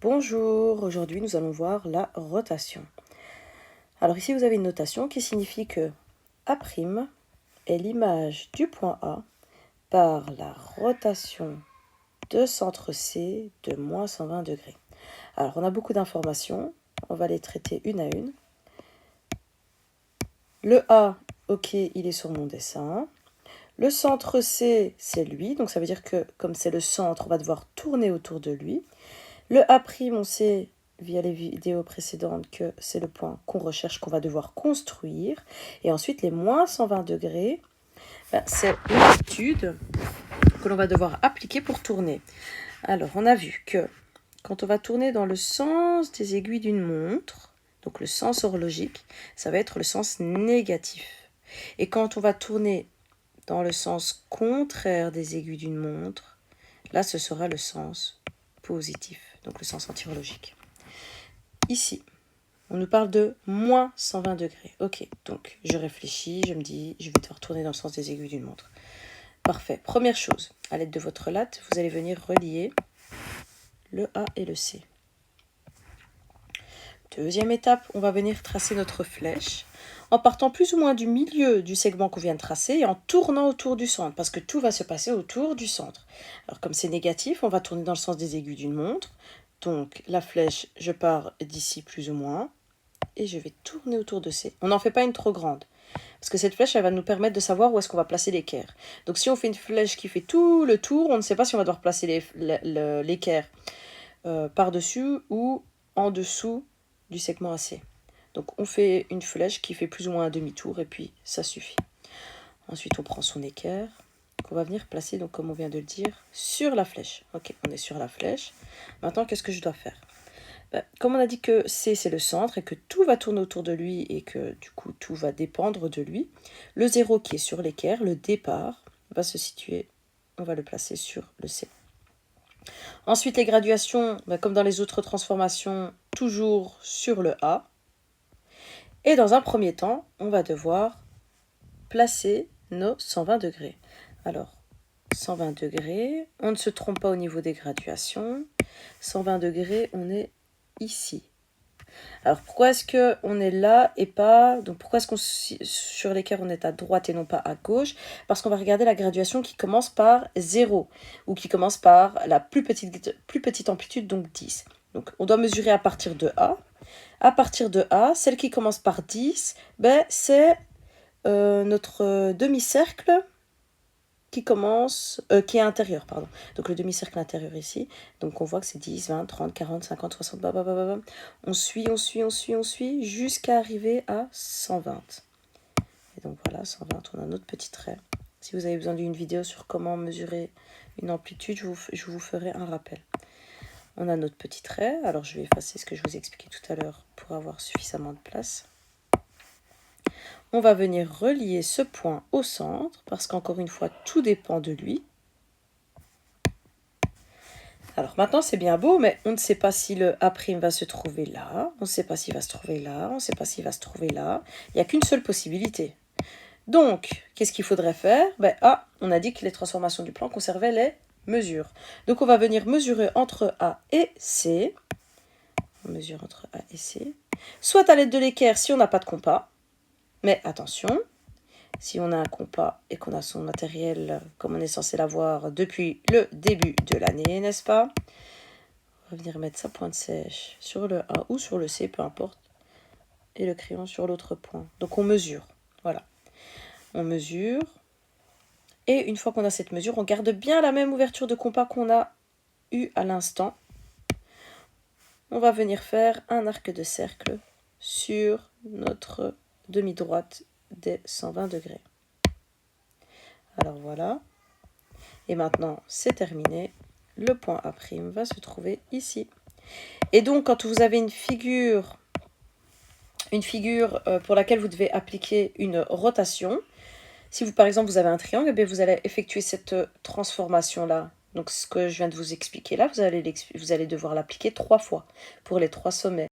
Bonjour, aujourd'hui nous allons voir la rotation. Alors ici vous avez une notation qui signifie que A' est l'image du point A par la rotation de centre C de moins 120 degrés. Alors on a beaucoup d'informations, on va les traiter une à une. Le A, ok, il est sur mon dessin. Le centre C, c'est lui, donc ça veut dire que comme c'est le centre, on va devoir tourner autour de lui. Le A', on sait via les vidéos précédentes que c'est le point qu'on recherche, qu'on va devoir construire. Et ensuite, les moins 120 degrés, c'est l'amplitude que l'on va devoir appliquer pour tourner. Alors, on a vu que quand on va tourner dans le sens des aiguilles d'une montre, donc le sens horlogique, ça va être le sens négatif. Et quand on va tourner dans le sens contraire des aiguilles d'une montre, là, ce sera le sens positif, donc le sens antihorlogique. Ici, on nous parle de moins 120 degrés. Ok, donc je réfléchis, je me dis, je vais devoir tourner dans le sens des aiguilles d'une montre. Parfait. Première chose, à l'aide de votre latte, vous allez venir relier le A et le C. Deuxième étape, on va venir tracer notre flèche en partant plus ou moins du milieu du segment qu'on vient de tracer et en tournant autour du centre, parce que tout va se passer autour du centre. Alors comme c'est négatif, on va tourner dans le sens des aiguilles d'une montre. Donc la flèche, je pars d'ici plus ou moins, et je vais tourner autour de C. On n'en fait pas une trop grande, parce que cette flèche, elle va nous permettre de savoir où est-ce qu'on va placer l'équerre. Donc si on fait une flèche qui fait tout le tour, on ne sait pas si on va devoir placer l'équerre par-dessus ou en dessous du segment AC. Donc on fait une flèche qui fait plus ou moins un demi-tour, et puis ça suffit. Ensuite, on prend son équerre, qu'on va venir placer, donc comme on vient de le dire, sur la flèche. Ok, on est sur la flèche. Maintenant, qu'est-ce que je dois faire ? Comme on a dit que C, c'est le centre et que tout va tourner autour de lui et que du coup, tout va dépendre de lui, le 0 qui est sur l'équerre, le départ, va se situer, on va le placer sur le C. Ensuite, les graduations, comme dans les autres transformations, toujours sur le A. Et dans un premier temps, on va devoir placer nos 120 degrés. Alors, 120 degrés, on ne se trompe pas au niveau des graduations. 120 degrés, on est ici. Alors, pourquoi est-ce qu'on est là et pas... Donc, pourquoi est-ce qu'on sur l'équerre, on est à droite et non pas à gauche? Parce qu'on va regarder la graduation qui commence par 0 ou qui commence par la plus petite amplitude, donc 10. Donc, on doit mesurer à partir de A. À partir de A, celle qui commence par 10, c'est notre demi-cercle qui commence, qui est intérieur, pardon. Donc le demi-cercle intérieur ici. Donc on voit que c'est 10, 20, 30, 40, 50, 60, On suit jusqu'à arriver à 120. Et donc voilà, 120, on a notre petit trait. Si vous avez besoin d'une vidéo sur comment mesurer une amplitude, je vous ferai un rappel. On a notre petit trait. Alors je vais effacer ce que je vous ai expliqué tout à l'heure pour avoir suffisamment de place. On va venir relier ce point au centre, parce qu'encore une fois, tout dépend de lui. Alors maintenant, c'est bien beau, mais on ne sait pas si le A' va se trouver là, on ne sait pas s'il va se trouver là, on ne sait pas s'il va se trouver là. Il n'y a qu'une seule possibilité. Donc, qu'est-ce qu'il faudrait faire ? On a dit que les transformations du plan conservaient les mesures. Donc, on va venir mesurer entre A et C. On mesure entre A et C. Soit à l'aide de l'équerre si on n'a pas de compas. Mais attention, si on a un compas et qu'on a son matériel comme on est censé l'avoir depuis le début de l'année, n'est-ce pas ? On va venir mettre sa pointe sèche sur le A ou sur le C, peu importe, et le crayon sur l'autre point. Donc on mesure, voilà. On mesure, et une fois qu'on a cette mesure, on garde bien la même ouverture de compas qu'on a eu à l'instant. On va venir faire un arc de cercle sur notre demi-droite des 120 degrés. Alors voilà. Et maintenant, c'est terminé. Le point A' va se trouver ici. Et donc, quand vous avez une figure pour laquelle vous devez appliquer une rotation, si vous, par exemple, vous avez un triangle, vous allez effectuer cette transformation-là. Donc, ce que je viens de vous expliquer là, vous allez devoir l'appliquer 3 fois pour les 3 sommets.